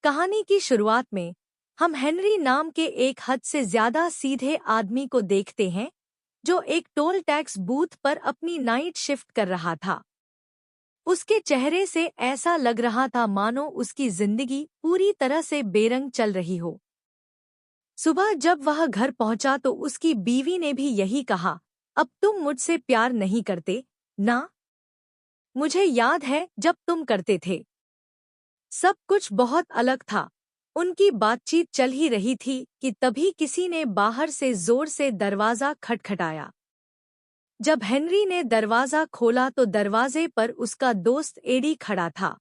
कहानी की शुरुआत में हम हेनरी नाम के एक हद से ज्यादा सीधे आदमी को देखते हैं जो एक टोल टैक्स बूथ पर अपनी नाइट शिफ्ट कर रहा था। उसके चेहरे से ऐसा लग रहा था मानो उसकी जिंदगी पूरी तरह से बेरंग चल रही हो। सुबह जब वह घर पहुंचा तो उसकी बीवी ने भी यही कहा, अब तुम मुझसे प्यार नहीं करते ना? मुझे याद है जब तुम करते थे। सब कुछ बहुत अलग था। उनकी बातचीत चल ही रही थी कि तभी किसी ने बाहर से जोर से दरवाजा खटखटाया। जब हेनरी ने दरवाजा खोला तो दरवाजे पर उसका दोस्त एडी खड़ा था।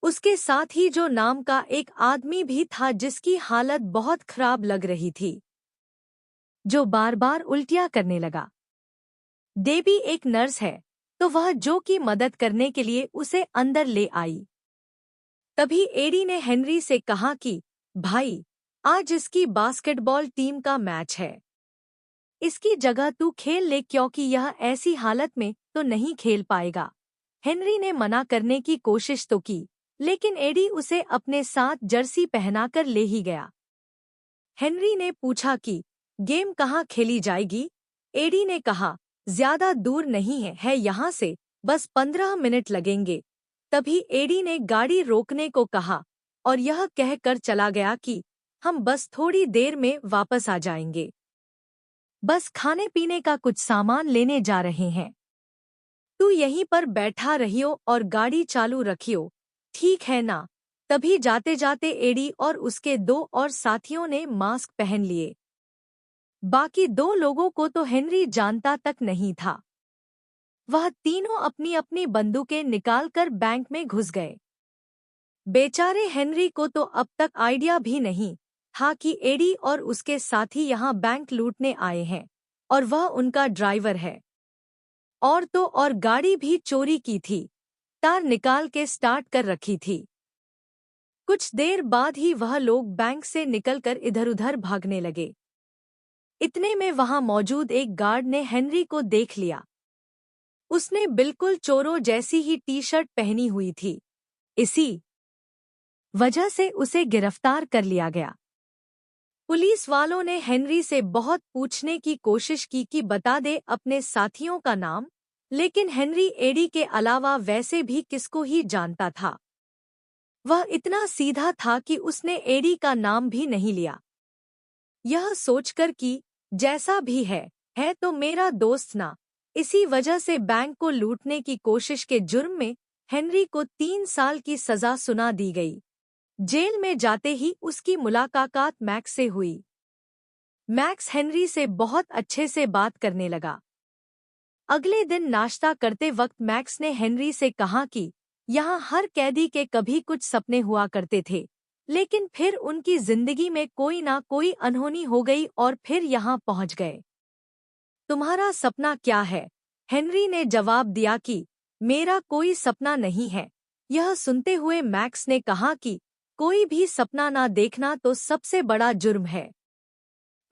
उसके साथ ही जो नाम का एक आदमी भी था जिसकी हालत बहुत खराब लग रही थी, जो बार बार उल्टियां करने लगा। डेबी एक नर्स है, तो वह जो की मदद करने के लिए उसे अंदर ले आई। तभी एडी ने हेनरी से कहा कि भाई, आज इसकी बास्केटबॉल टीम का मैच है। इसकी जगह तू खेल ले क्योंकि यह ऐसी हालत में तो नहीं खेल पाएगा। हेनरी ने मना करने की कोशिश तो की, लेकिन एडी उसे अपने साथ जर्सी पहनाकर ले ही गया। हेनरी ने पूछा कि गेम कहाँ खेली जाएगी? एडी ने कहा, ज्यादा दूर नहीं है यहाँ से, बस 15 मिनट लगेंगे। तभी एडी ने गाड़ी रोकने को कहा और यह कहकर चला गया कि हम बस थोड़ी देर में वापस आ जाएंगे। बस खाने पीने का कुछ सामान लेने जा रहे हैं। तू यहीं पर बैठा रहियो और गाड़ी चालू रखियो, ठीक है ना? तभी जाते जाते एडी और उसके 2 और साथियों ने मास्क पहन लिए। बाकी 2 लोगों को तो हेनरी जानता तक नहीं था। वह तीनों अपनी अपनी बंदूकें निकालकर बैंक में घुस गए। बेचारे हेनरी को तो अब तक आइडिया भी नहीं था कि एडी और उसके साथी यहाँ बैंक लूटने आए हैं और वह उनका ड्राइवर है। और तो और गाड़ी भी चोरी की थी, तार निकाल के स्टार्ट कर रखी थी। कुछ देर बाद ही वह लोग बैंक से निकलकर इधर-उधर भागने लगे। इतने में वहां मौजूद एक गार्ड ने हेनरी को देख लिया। उसने बिल्कुल चोरों जैसी ही टी-शर्ट पहनी हुई थी। इसी वजह से उसे गिरफ्तार कर लिया गया। पुलिस वालों ने हेनरी से बहुत पूछने की कोशिश की कि बता दे अपने साथियों का नाम, लेकिन हेनरी एडी के अलावा वैसे भी किसको ही जानता था। वह इतना सीधा था कि उसने एडी का नाम भी नहीं लिया, यह सोचकर कि जैसा भी है तो मेरा दोस्त ना। इसी वजह से बैंक को लूटने की कोशिश के जुर्म में हेनरी को 3 साल की सजा सुना दी गई। जेल में जाते ही उसकी मुलाकात मैक्स से हुई। मैक्स हेनरी से बहुत अच्छे से बात करने लगा। अगले दिन नाश्ता करते वक्त मैक्स ने हेनरी से कहा कि यहाँ हर कैदी के कभी कुछ सपने हुआ करते थे, लेकिन फिर उनकी जिंदगी में कोई ना कोई अनहोनी हो गई और फिर यहाँ पहुँच गए। तुम्हारा सपना क्या है? हेनरी ने जवाब दिया कि मेरा कोई सपना नहीं है। यह सुनते हुए मैक्स ने कहा कि कोई भी सपना ना देखना तो सबसे बड़ा जुर्म है।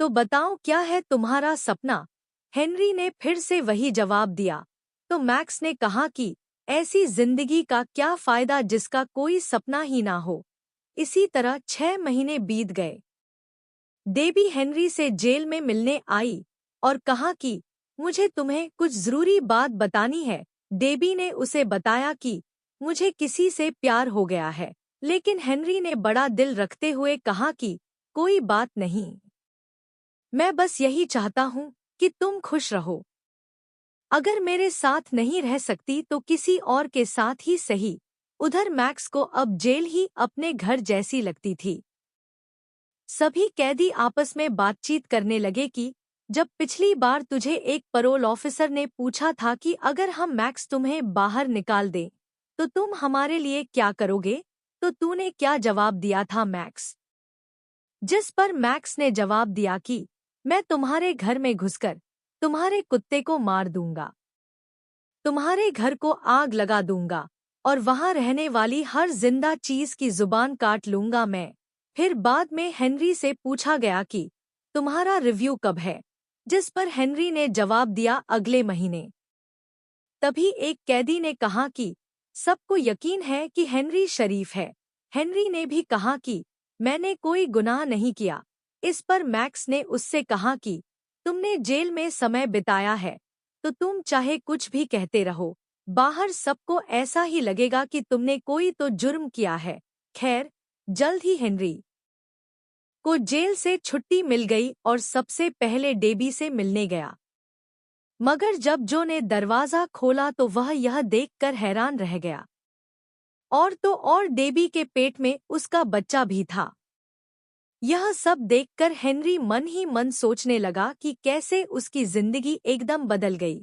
तो बताओ क्या है तुम्हारा सपना? हेनरी ने फिर से वही जवाब दिया। तो मैक्स ने कहा कि ऐसी जिंदगी का क्या फायदा जिसका कोई सपना ही ना हो। इसी तरह 6 महीने बीत गए। डेबी हेनरी से जेल में मिलने आई और कहा कि मुझे तुम्हें कुछ जरूरी बात बतानी है। डेबी ने उसे बताया कि मुझे किसी से प्यार हो गया है, लेकिन हेनरी ने बड़ा दिल रखते हुए कहा कि कोई बात नहीं, मैं बस यही चाहता हूँ कि तुम खुश रहो। अगर मेरे साथ नहीं रह सकती तो किसी और के साथ ही सही। उधर मैक्स को अब जेल ही अपने घर जैसी लगती थी। सभी कैदी आपस में बातचीत करने लगे कि जब पिछली बार तुझे एक पैरोल ऑफिसर ने पूछा था कि अगर हम मैक्स तुम्हें बाहर निकाल दें तो तुम हमारे लिए क्या करोगे, तो तूने क्या जवाब दिया था मैक्स? जिस पर मैक्स ने जवाब दिया कि मैं तुम्हारे घर में घुसकर तुम्हारे कुत्ते को मार दूंगा, तुम्हारे घर को आग लगा दूंगा और वहां रहने वाली हर जिंदा चीज की जुबान काट लूंगा मैं। फिर बाद में हेनरी से पूछा गया कि तुम्हारा रिव्यू कब है, जिस पर हेनरी ने जवाब दिया अगले महीने। तभी एक कैदी ने कहा कि सबको यकीन है कि हेनरी शरीफ है, हेनरी ने भी कहा कि मैंने कोई गुनाह नहीं किया। इस पर मैक्स ने उससे कहा कि तुमने जेल में समय बिताया है, तो तुम चाहे कुछ भी कहते रहो, बाहर सबको ऐसा ही लगेगा कि तुमने कोई तो जुर्म किया है। खैर, जल्द ही हेनरी को जेल से छुट्टी मिल गई और सबसे पहले डेबी से मिलने गया। मगर जब जो ने दरवाजा खोला तो वह यह देखकर हैरान रह गया। और तो और डेबी के पेट में उसका बच्चा भी था। यह सब देखकर हेनरी मन ही मन सोचने लगा कि कैसे उसकी जिंदगी एकदम बदल गई।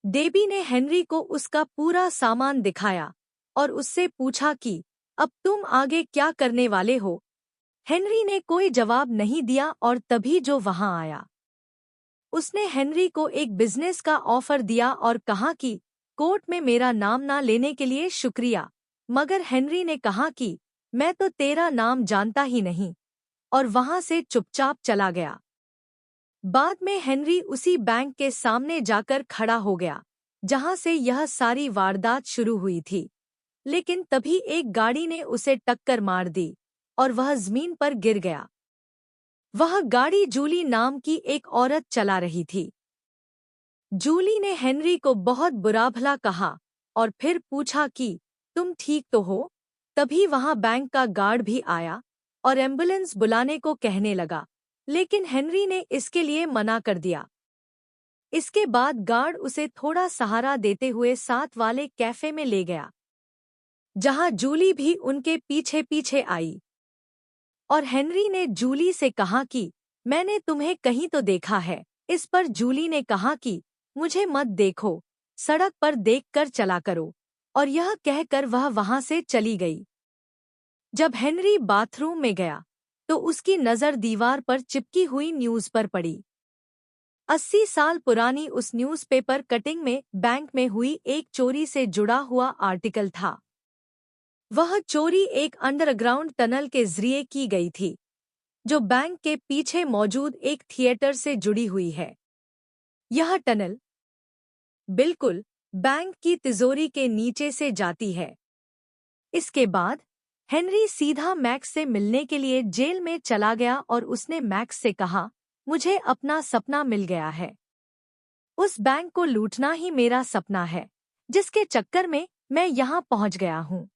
डेबी ने हेनरी को उसका पूरा सामान दिखाया और उससे पूछा कि अब तुम आगे क्या करने वाले हो। हेनरी ने कोई जवाब नहीं दिया और तभी जो वहां आया। उसने हेनरी को एक बिजनेस का ऑफर दिया और कहा कि कोर्ट में मेरा नाम ना लेने के लिए शुक्रिया। मगर हेनरी ने कहा कि मैं तो तेरा नाम जानता ही नहीं, और वहां से चुपचाप चला गया। बाद में हेनरी उसी बैंक के सामने जाकर खड़ा हो गया जहां से यह सारी वारदात शुरू हुई थी। लेकिन तभी एक गाड़ी ने उसे टक्कर मार दी और वह जमीन पर गिर गया। वह गाड़ी जूली नाम की एक औरत चला रही थी। जूली ने हेनरी को बहुत बुरा भला कहा और फिर पूछा कि तुम ठीक तो हो। तभी वहां बैंक का गार्ड भी आया और एम्बुलेंस बुलाने को कहने लगा, लेकिन हेनरी ने इसके लिए मना कर दिया। इसके बाद गार्ड उसे थोड़ा सहारा देते हुए साथ वाले कैफे में ले गया, जहां जूली भी उनके पीछे पीछे आई। और हेनरी ने जूली से कहा कि मैंने तुम्हें कहीं तो देखा है। इस पर जूली ने कहा कि मुझे मत देखो, सड़क पर देखकर चला करो, और यह कहकर वह वहां से चली गई। जब हेनरी बाथरूम में गया तो उसकी नज़र दीवार पर चिपकी हुई न्यूज़ पर पड़ी। 80 साल पुरानी उस न्यूज़पेपर कटिंग में बैंक में हुई एक चोरी से जुड़ा हुआ आर्टिकल था। वह चोरी एक अंडरग्राउंड टनल के जरिए की गई थी, जो बैंक के पीछे मौजूद एक थिएटर से जुड़ी हुई है। यह टनल बिल्कुल बैंक की तिजोरी के नीचे से जाती है। इसके बाद हेनरी सीधा मैक्स से मिलने के लिए जेल में चला गया और उसने मैक्स से कहा, मुझे अपना सपना मिल गया है। उस बैंक को लूटना ही मेरा सपना है, जिसके चक्कर में मैं यहाँ पहुँच गया हूँ।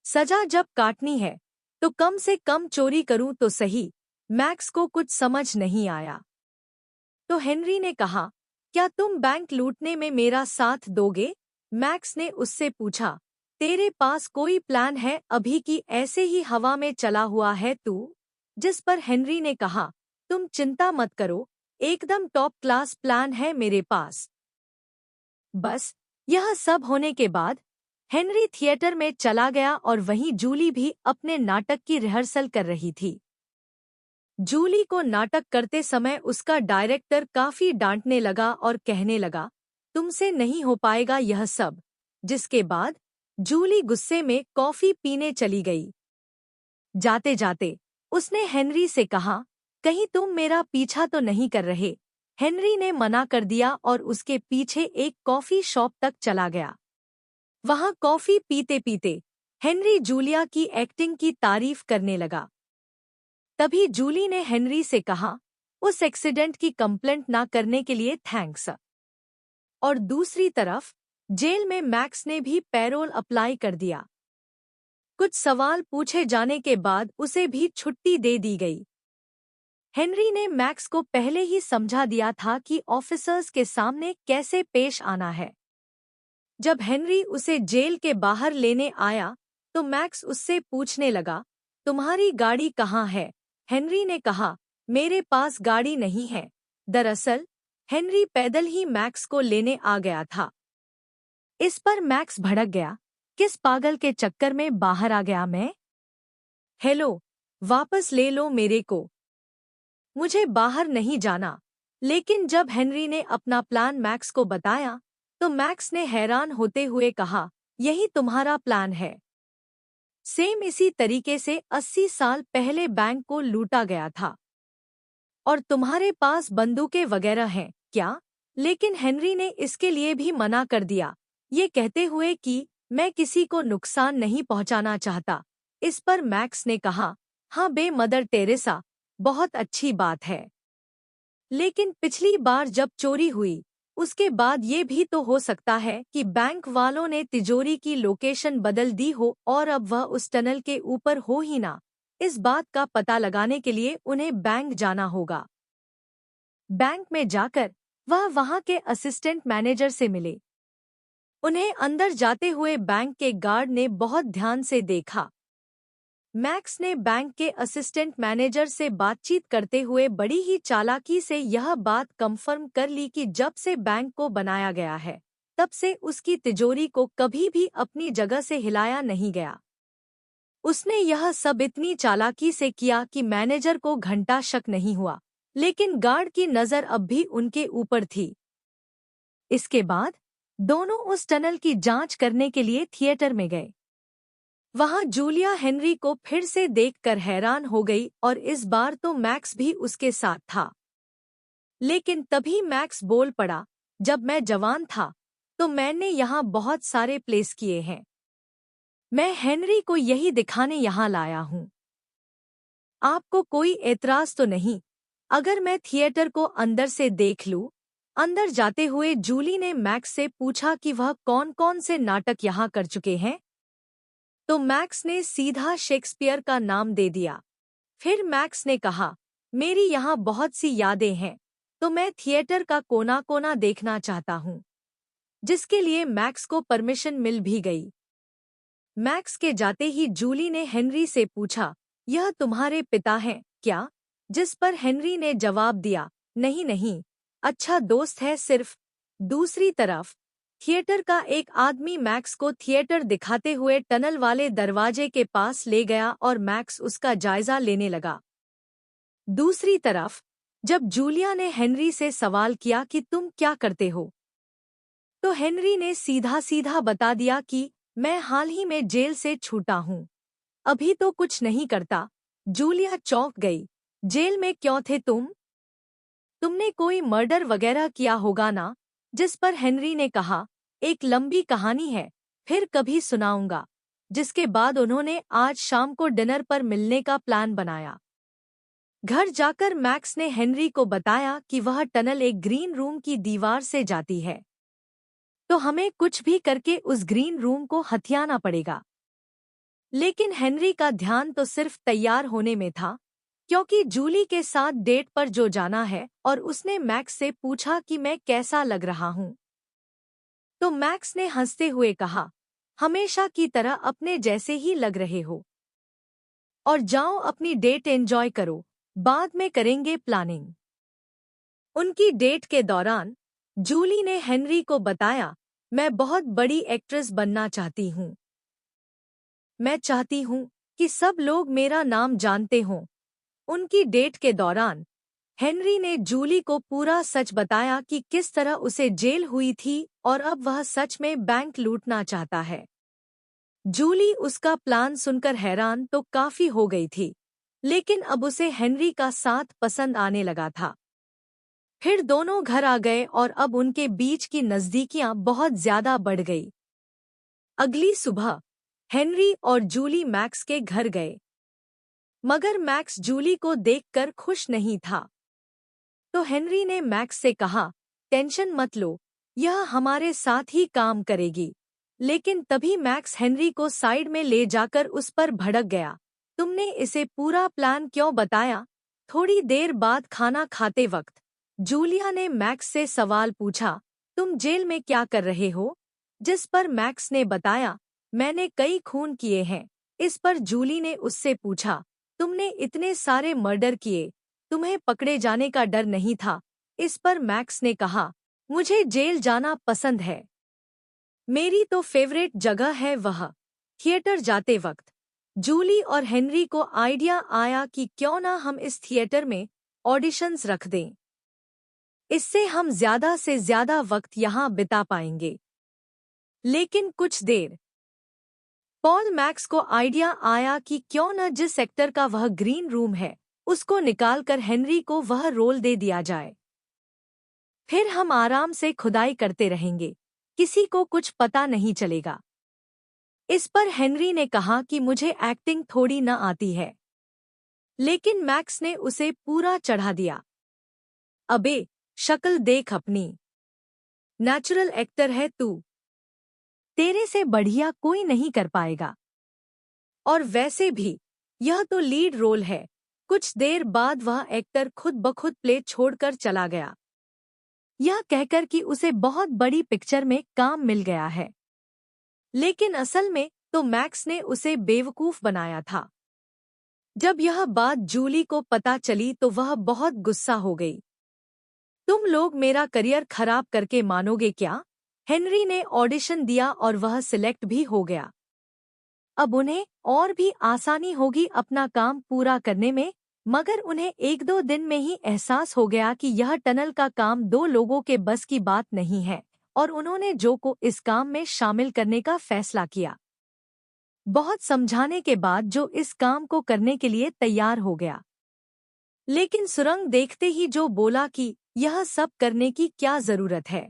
सजा जब काटनी है तो कम से कम चोरी करूं तो सही। मैक्स को कुछ समझ नहीं आया। तो हेनरी ने कहा, क्या तुम बैंक लूटने में मेरा साथ दोगे? मैक्स ने उससे पूछा, तेरे पास कोई प्लान है अभी कि ऐसे ही हवा में चला हुआ है तू? जिस पर हेनरी ने कहा, तुम चिंता मत करो, एकदम टॉप क्लास प्लान है मेरे पास। बस यह सब होने के बाद हेनरी थिएटर में चला गया और वहीं जूली भी अपने नाटक की रिहर्सल कर रही थी। जूली को नाटक करते समय उसका डायरेक्टर काफी डांटने लगा और कहने लगा, तुमसे नहीं हो पाएगा यह सब। जिसके बाद जूली गुस्से में कॉफी पीने चली गई। जाते जाते उसने हेनरी से कहा, कहीं तुम मेरा पीछा तो नहीं कर रहे? हेनरी ने मना कर दिया और उसके पीछे एक कॉफी शॉप तक चला गया। वहां कॉफी पीते पीते हेनरी जूलिया की एक्टिंग की तारीफ करने लगा। तभी जूली ने हेनरी से कहा, उस एक्सीडेंट की कंप्लेंट ना करने के लिए थैंक्स। और दूसरी तरफ जेल में मैक्स ने भी पैरोल अप्लाई कर दिया। कुछ सवाल पूछे जाने के बाद उसे भी छुट्टी दे दी गई। हेनरी ने मैक्स को पहले ही समझा दिया था कि ऑफिसर्स के सामने कैसे पेश आना है। जब हेनरी उसे जेल के बाहर लेने आया तो मैक्स उससे पूछने लगा, तुम्हारी गाड़ी कहाँ है? हेनरी ने कहा, मेरे पास गाड़ी नहीं है। दरअसल हेनरी पैदल ही मैक्स को लेने आ गया था। इस पर मैक्स भड़क गया, किस पागल के चक्कर में बाहर आ गया मैं? हेलो, वापस ले लो मेरे को, मुझे बाहर नहीं जाना। लेकिन जब हेनरी ने अपना प्लान मैक्स को बताया तो मैक्स ने हैरान होते हुए कहा, यही तुम्हारा प्लान है? सेम इसी तरीके से 80 साल पहले बैंक को लूटा गया था। और तुम्हारे पास बंदूकें वगैरह हैं क्या? लेकिन हेनरी ने इसके लिए भी मना कर दिया, ये कहते हुए कि मैं किसी को नुकसान नहीं पहुंचाना चाहता। इस पर मैक्स ने कहा, हाँ बे मदर टेरेसा, बहुत अच्छी बात है। लेकिन पिछली बार जब चोरी हुई, उसके बाद ये भी तो हो सकता है कि बैंक वालों ने तिजोरी की लोकेशन बदल दी हो और अब वह उस टनल के ऊपर हो ही ना। इस बात का पता लगाने के लिए उन्हें बैंक जाना होगा। बैंक में जाकर वह वहां के असिस्टेंट मैनेजर से मिले। उन्हें अंदर जाते हुए बैंक के गार्ड ने बहुत ध्यान से देखा। मैक्स ने बैंक के असिस्टेंट मैनेजर से बातचीत करते हुए बड़ी ही चालाकी से यह बात कंफर्म कर ली कि जब से बैंक को बनाया गया है, तब से उसकी तिजोरी को कभी भी अपनी जगह से हिलाया नहीं गया। उसने यह सब इतनी चालाकी से किया कि मैनेजर को घंटा शक नहीं हुआ, लेकिन गार्ड की नज़र अब भी उनके ऊपर थी। इसके बाद दोनों उस टनल की जांच करने के लिए थिएटर में गए। वहां जूलिया हेनरी को फिर से देखकर हैरान हो गई और इस बार तो मैक्स भी उसके साथ था। लेकिन तभी मैक्स बोल पड़ा, जब मैं जवान था तो मैंने यहाँ बहुत सारे प्लेस किए हैं। मैं हेनरी को यही दिखाने यहाँ लाया हूँ। आपको कोई एतराज तो नहीं अगर मैं थिएटर को अंदर से देख लूं? अंदर जाते हुए जूली ने मैक्स से पूछा कि वह कौन-कौन से नाटक यहाँ कर चुके हैं। तो मैक्स ने सीधा शेक्सपियर का नाम दे दिया। फिर मैक्स ने कहा, मेरी यहाँ बहुत सी यादें हैं, तो मैं थिएटर का कोना-कोना देखना चाहता हूँ। जिसके लिए मैक्स को परमिशन मिल भी गई। मैक्स के जाते ही जूली ने हेनरी से पूछा, यह तुम्हारे पिता हैं क्या? जिस पर हेनरी ने जवाब दिया, नहीं नहीं, अच्छा दोस्त है सिर्फ। दूसरी तरफ थिएटर का एक आदमी मैक्स को थिएटर दिखाते हुए टनल वाले दरवाजे के पास ले गया और मैक्स उसका जायजा लेने लगा। दूसरी तरफ जब जूलिया ने हेनरी से सवाल किया कि तुम क्या करते हो, तो हेनरी ने सीधा सीधा बता दिया कि मैं हाल ही में जेल से छूटा हूँ, अभी तो कुछ नहीं करता। जूलिया चौंक गई, जेल में क्यों थे तुम? तुमने कोई मर्डर वगैरह किया होगा ना? जिस पर हेनरी ने कहा, एक लंबी कहानी है, फिर कभी सुनाऊंगा। जिसके बाद उन्होंने आज शाम को डिनर पर मिलने का प्लान बनाया। घर जाकर मैक्स ने हेनरी को बताया कि वह टनल एक ग्रीन रूम की दीवार से जाती है, तो हमें कुछ भी करके उस ग्रीन रूम को हथियाना पड़ेगा। लेकिन हेनरी का ध्यान तो सिर्फ तैयार होने में था, क्योंकि जूली के साथ डेट पर जो जाना है, और उसने मैक्स से पूछा कि मैं कैसा लग रहा हूँ। तो मैक्स ने हंसते हुए कहा, हमेशा की तरह अपने जैसे ही लग रहे हो। और जाओ अपनी डेट एंजॉय करो, बाद में करेंगे प्लानिंग। उनकी डेट के दौरान जूली ने हेनरी को बताया, मैं बहुत बड़ी एक्ट्रेस बनना चाहती हूँ। मैं चाहती हूँ कि सब लोग मेरा नाम जानते हों। उनकी डेट के दौरान हेनरी ने जूली को पूरा सच बताया कि किस तरह उसे जेल हुई थी और अब वह सच में बैंक लूटना चाहता है। जूली उसका प्लान सुनकर हैरान तो काफी हो गई थी, लेकिन अब उसे हेनरी का साथ पसंद आने लगा था। फिर दोनों घर आ गए और अब उनके बीच की नज़दीकियां बहुत ज्यादा बढ़ गई। अगली सुबह हेनरी और जूली मैक्स के घर गए, मगर मैक्स जूली को देखकर खुश नहीं था। तो हेनरी ने मैक्स से कहा, टेंशन मत लो, यह हमारे साथ ही काम करेगी। लेकिन तभी मैक्स हेनरी को साइड में ले जाकर उस पर भड़क गया, तुमने इसे पूरा प्लान क्यों बताया? थोड़ी देर बाद खाना खाते वक्त जूलिया ने मैक्स से सवाल पूछा, तुम जेल में क्या कर रहे हो? जिस पर मैक्स ने बताया, मैंने कई खून किए हैं। इस पर जूली ने उससे पूछा, तुमने इतने सारे मर्डर किए, तुम्हें पकड़े जाने का डर नहीं था? इस पर मैक्स ने कहा, मुझे जेल जाना पसंद है, मेरी तो फेवरेट जगह है वह। थिएटर जाते वक्त जूली और हेनरी को आइडिया आया कि क्यों ना हम इस थिएटर में ऑडिशंस रख दें, इससे हम ज्यादा से ज्यादा वक्त यहाँ बिता पाएंगे। लेकिन कुछ देर पॉल मैक्स को आइडिया आया कि क्यों न जिस एक्टर का वह ग्रीन रूम है, उसको निकालकर हेनरी को वह रोल दे दिया जाए। फिर हम आराम से खुदाई करते रहेंगे, किसी को कुछ पता नहीं चलेगा। इस पर हेनरी ने कहा कि मुझे एक्टिंग थोड़ी न आती है, लेकिन मैक्स ने उसे पूरा चढ़ा दिया। अबे, शक्ल देख अपनी, नेचुरल एक्टर है तू, तेरे से बढ़िया कोई नहीं कर पाएगा। और वैसे भी यह तो लीड रोल है। कुछ देर बाद वह एक्टर खुद ब खुद प्ले छोड़कर चला गया, यह कहकर कि उसे बहुत बड़ी पिक्चर में काम मिल गया है। लेकिन असल में तो मैक्स ने उसे बेवकूफ बनाया था। जब यह बात जूली को पता चली तो वह बहुत गुस्सा हो गई। तुम लोग मेरा करियर खराब करके मानोगे क्या? हेनरी ने ऑडिशन दिया और वह सिलेक्ट भी हो गया। अब उन्हें और भी आसानी होगी अपना काम पूरा करने में, मगर उन्हें 1-2 दिन में ही एहसास हो गया कि यह टनल का काम 2 लोगों के बस की बात नहीं है, और उन्होंने जो को इस काम में शामिल करने का फैसला किया। बहुत समझाने के बाद जो इस काम को करने के लिए तैयार हो गया। लेकिन सुरंग देखते ही जो बोला कि यह सब करने की क्या जरूरत है,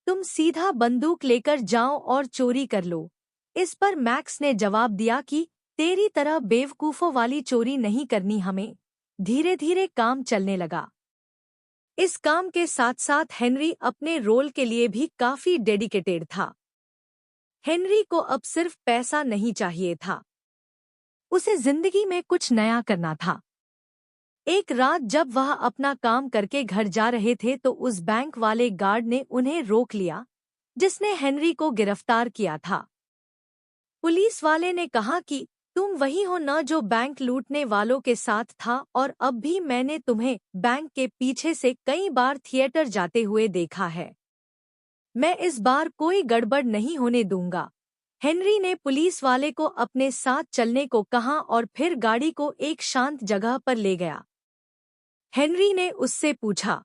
तुम सीधा बंदूक लेकर जाओ और चोरी कर लो। इस पर मैक्स ने जवाब दिया कि तेरी तरह बेवकूफों वाली चोरी नहीं करनी हमें। धीरे धीरे काम चलने लगा। इस काम के साथ साथ हेनरी अपने रोल के लिए भी काफी डेडिकेटेड था। हेनरी को अब सिर्फ पैसा नहीं चाहिए था, उसे जिंदगी में कुछ नया करना था। एक रात जब वह अपना काम करके घर जा रहे थे तो उस बैंक वाले गार्ड ने उन्हें रोक लिया जिसने हेनरी को गिरफ्तार किया था। पुलिस वाले ने कहा कि तुम वही हो न जो बैंक लूटने वालों के साथ था, और अब भी मैंने तुम्हें बैंक के पीछे से कई बार थिएटर जाते हुए देखा है। मैं इस बार कोई गड़बड़ नहीं होने दूंगा। हेनरी ने पुलिस वाले को अपने साथ चलने को कहा और फिर गाड़ी को एक शांत जगह पर ले गया। हेनरी ने उससे पूछा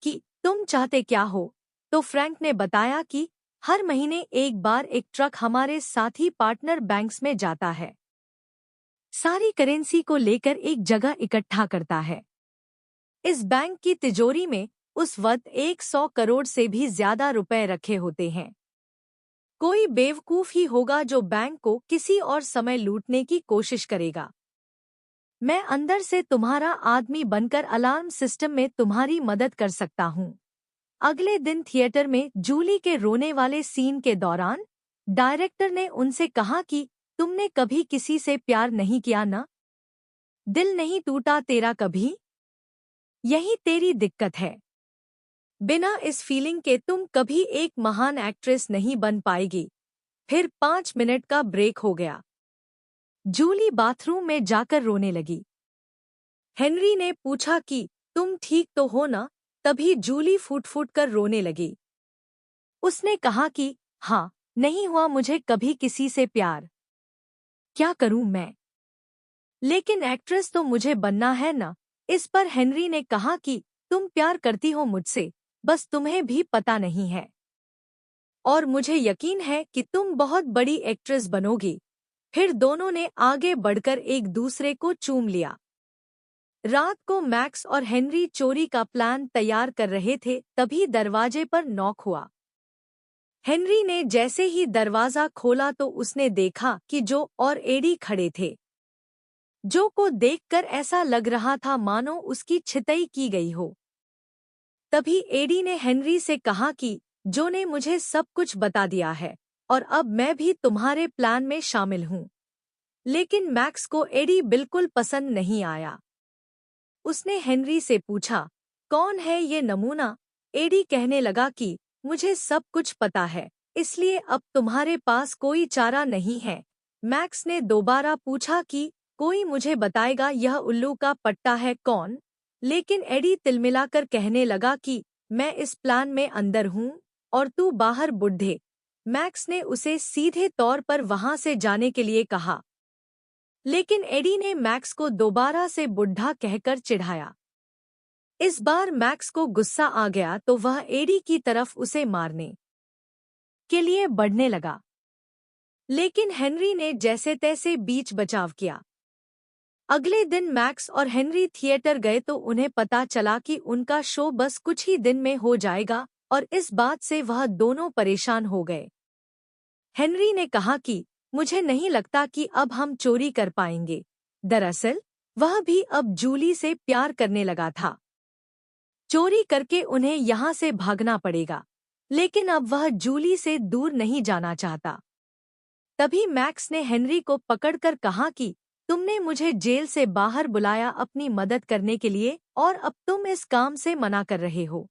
कि तुम चाहते क्या हो? तो फ्रैंक ने बताया कि हर महीने एक बार एक ट्रक हमारे साथी पार्टनर बैंक्स में जाता है, सारी करेंसी को लेकर एक जगह इकट्ठा करता है। इस बैंक की तिजोरी में उस वक्त 100 करोड़ से भी ज्यादा रुपए रखे होते हैं। कोई बेवकूफ ही होगा जो बैंक को किसी और समय लूटने की कोशिश करेगा। मैं अंदर से तुम्हारा आदमी बनकर अलार्म सिस्टम में तुम्हारी मदद कर सकता हूँ। अगले दिन थिएटर में जूली के रोने वाले सीन के दौरान डायरेक्टर ने उनसे कहा कि तुमने कभी किसी से प्यार नहीं किया ना? दिल नहीं टूटा तेरा कभी? यही तेरी दिक्कत है। बिना इस फीलिंग के तुम कभी एक महान एक्ट्रेस नहीं बन पाएगी। फिर 5 मिनट का ब्रेक हो गया। जूली बाथरूम में जाकर रोने लगी। हेनरी ने पूछा कि तुम ठीक तो हो ना? तभी जूली फूट फूट कर रोने लगी। उसने कहा कि हाँ, नहीं हुआ मुझे कभी किसी से प्यार। क्या करूं मैं? लेकिन एक्ट्रेस तो मुझे बनना है ना? इस पर हेनरी ने कहा कि तुम प्यार करती हो मुझसे, बस तुम्हें भी पता नहीं है। और मुझे यकीन है कि तुम बहुत बड़ी एक्ट्रेस बनोगी। फिर दोनों ने आगे बढ़कर एक दूसरे को चूम लिया। रात को मैक्स और हेनरी चोरी का प्लान तैयार कर रहे थे, तभी दरवाजे पर नॉक हुआ। हेनरी ने जैसे ही दरवाजा खोला तो उसने देखा कि जो और एडी खड़े थे। जो को देखकर ऐसा लग रहा था मानो उसकी छितई की गई हो। तभी एडी ने हेनरी से कहा कि जो ने मुझे सब कुछ बता दिया है और अब मैं भी तुम्हारे प्लान में शामिल हूँ। लेकिन मैक्स को एडी बिल्कुल पसंद नहीं आया। उसने हेनरी से पूछा, कौन है ये नमूना? एडी कहने लगा कि मुझे सब कुछ पता है, इसलिए अब तुम्हारे पास कोई चारा नहीं है। मैक्स ने दोबारा पूछा कि कोई मुझे बताएगा यह उल्लू का पट्टा है कौन? लेकिन एडी तिलमिलाकर कहने लगा कि मैं इस प्लान में अंदर हूँ और तू बाहर बुड्ढे। मैक्स ने उसे सीधे तौर पर वहां से जाने के लिए कहा, लेकिन एडी ने मैक्स को दोबारा से बुढ़ा कहकर चिढ़ाया। इस बार मैक्स को गुस्सा आ गया तो वह एडी की तरफ उसे मारने के लिए बढ़ने लगा, लेकिन हेनरी ने जैसे तैसे बीच बचाव किया। अगले दिन मैक्स और हेनरी थिएटर गए तो उन्हें पता चला कि उनका शो बस कुछ ही दिन में हो जाएगा और इस बात से वह दोनों परेशान हो गए। हेनरी ने कहा कि मुझे नहीं लगता कि अब हम चोरी कर पाएंगे। दरअसल वह भी अब जूली से प्यार करने लगा था। चोरी करके उन्हें यहाँ से भागना पड़ेगा, लेकिन अब वह जूली से दूर नहीं जाना चाहता। तभी मैक्स ने हेनरी को पकड़कर कहा कि तुमने मुझे जेल से बाहर बुलाया अपनी मदद करने के लिए, और अब तुम इस काम से मना कर रहे हो।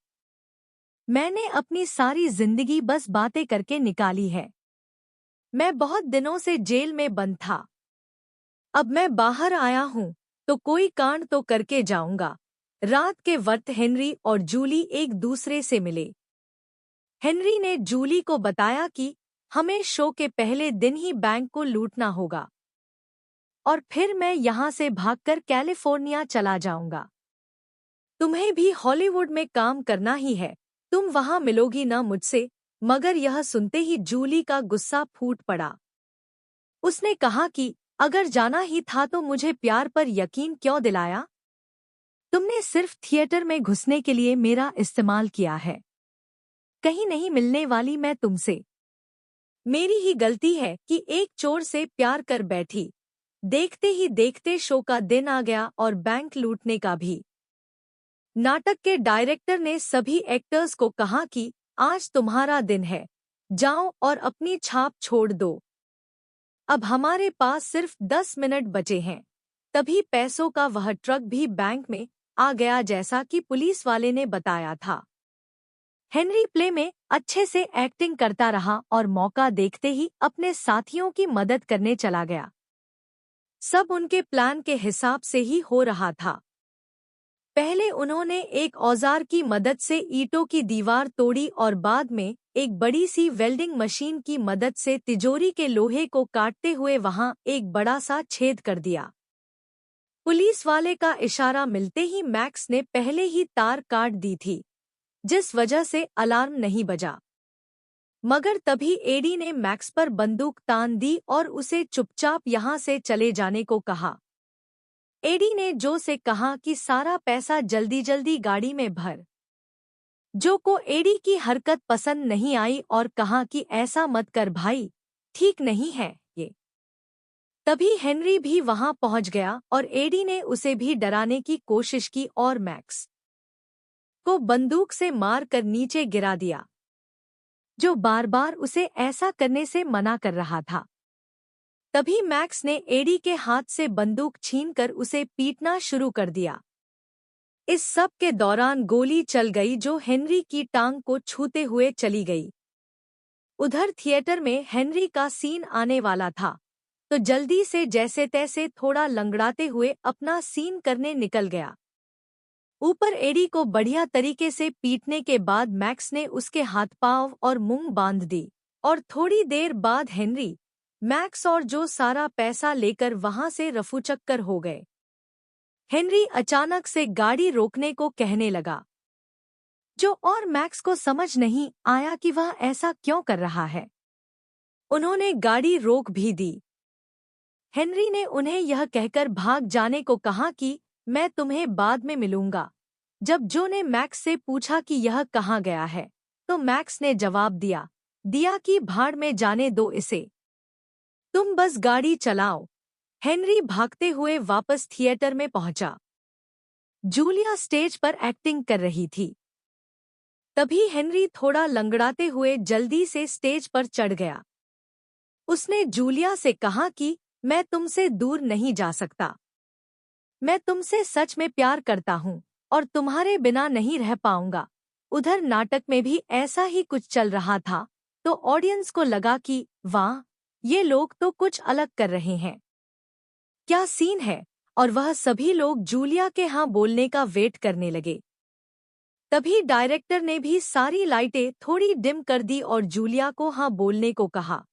मैंने अपनी सारी जिंदगी बस बातें करके निकाली है। मैं बहुत दिनों से जेल में बंद था। अब मैं बाहर आया हूँ तो कोई कांड तो करके जाऊंगा। रात के वक्त हेनरी और जूली एक दूसरे से मिले। हेनरी ने जूली को बताया कि हमें शो के पहले दिन ही बैंक को लूटना होगा और फिर मैं यहाँ से भागकर कैलिफोर्निया चला जाऊंगा। तुम्हें भी हॉलीवुड में काम करना ही है, तुम वहां मिलोगी ना मुझसे। मगर यह सुनते ही जूली का गुस्सा फूट पड़ा। उसने कहा कि अगर जाना ही था तो मुझे प्यार पर यकीन क्यों दिलाया? तुमने सिर्फ थिएटर में घुसने के लिए मेरा इस्तेमाल किया है। कहीं नहीं मिलने वाली मैं तुमसे। मेरी ही गलती है कि एक चोर से प्यार कर बैठी। देखते ही देखते शो का दिन आ गया और बैंक लूटने का भी। नाटक के डायरेक्टर ने सभी एक्टर्स को कहा कि आज तुम्हारा दिन है, जाओ और अपनी छाप छोड़ दो। अब हमारे पास सिर्फ 10 मिनट बचे हैं। तभी पैसों का वह ट्रक भी बैंक में आ गया, जैसा कि पुलिस वाले ने बताया था। हेनरी प्ले में अच्छे से एक्टिंग करता रहा और मौका देखते ही अपने साथियों की मदद करने चला गया। सब उनके प्लान के हिसाब से ही हो रहा था। पहले उन्होंने एक औजार की मदद से ईंटों की दीवार तोड़ी और बाद में एक बड़ी सी वेल्डिंग मशीन की मदद से तिजोरी के लोहे को काटते हुए वहां एक बड़ा सा छेद कर दिया। पुलिस वाले का इशारा मिलते ही मैक्स ने पहले ही तार काट दी थी, जिस वजह से अलार्म नहीं बजा। मगर तभी एडी ने मैक्स पर बंदूक तान दी और उसे चुपचाप यहाँ से चले जाने को कहा। एडी ने जो से कहा कि सारा पैसा जल्दी जल्दी गाड़ी में भर। जो को एडी की हरकत पसंद नहीं आई और कहा कि ऐसा मत कर भाई, ठीक नहीं है ये। तभी हेनरी भी वहां पहुंच गया और एडी ने उसे भी डराने की कोशिश की और मैक्स को बंदूक से मार कर नीचे गिरा दिया, जो बार बार उसे ऐसा करने से मना कर रहा था। तभी मैक्स ने एडी के हाथ से बंदूक छीनकर उसे पीटना शुरू कर दिया। इस सब के दौरान गोली चल गई जो हेनरी की टांग को छूते हुए चली गई। उधर थिएटर में हेनरी का सीन आने वाला था, तो जल्दी से जैसे तैसे थोड़ा लंगड़ाते हुए अपना सीन करने निकल गया। ऊपर एडी को बढ़िया तरीके से पीटने के बाद मैक्स ने उसके हाथ पांव और मुंह बांध दी और थोड़ी देर बाद हेनरी, मैक्स और जो सारा पैसा लेकर वहां से रफूचक्कर हो गए। हेनरी अचानक से गाड़ी रोकने को कहने लगा, जो और मैक्स को समझ नहीं आया कि वह ऐसा क्यों कर रहा है। उन्होंने गाड़ी रोक भी दी। हेनरी ने उन्हें यह कहकर भाग जाने को कहा कि मैं तुम्हें बाद में मिलूंगा। जब जो ने मैक्स से पूछा कि यह कहाँ गया है, तो मैक्स ने जवाब दिया कि भाड़ में जाने दो इसे, तुम बस गाड़ी चलाओ। हेनरी भागते हुए वापस थिएटर में पहुंचा। जूलिया स्टेज पर एक्टिंग कर रही थी। तभी हेनरी थोड़ा लंगड़ाते हुए जल्दी से स्टेज पर चढ़ गया। उसने जूलिया से कहा कि मैं तुमसे दूर नहीं जा सकता। मैं तुमसे सच में प्यार करता हूँ और तुम्हारे बिना नहीं रह पाऊंगा। उधर नाटक में भी ऐसा ही कुछ चल रहा था, तो ऑडियंस को लगा कि वाह, ये लोग तो कुछ अलग कर रहे हैं, क्या सीन है, और वह सभी लोग जूलिया के हाँ बोलने का वेट करने लगे। तभी डायरेक्टर ने भी सारी लाइटें थोड़ी डिम कर दी और जूलिया को हाँ बोलने को कहा।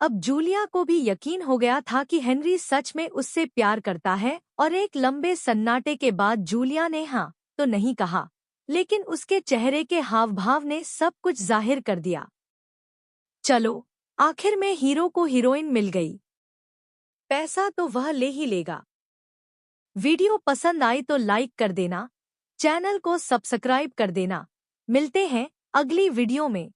अब जूलिया को भी यकीन हो गया था कि हेनरी सच में उससे प्यार करता है और एक लंबे सन्नाटे के बाद जूलिया ने हाँ तो नहीं कहा, लेकिन उसके चेहरे के हाव भाव ने सब कुछ जाहिर कर दिया। चलो, आखिर में हीरो को हीरोइन मिल गई। पैसा तो वह ले ही लेगा। वीडियो पसंद आई तो लाइक कर देना, चैनल को सब्सक्राइब कर देना। मिलते हैं अगली वीडियो में।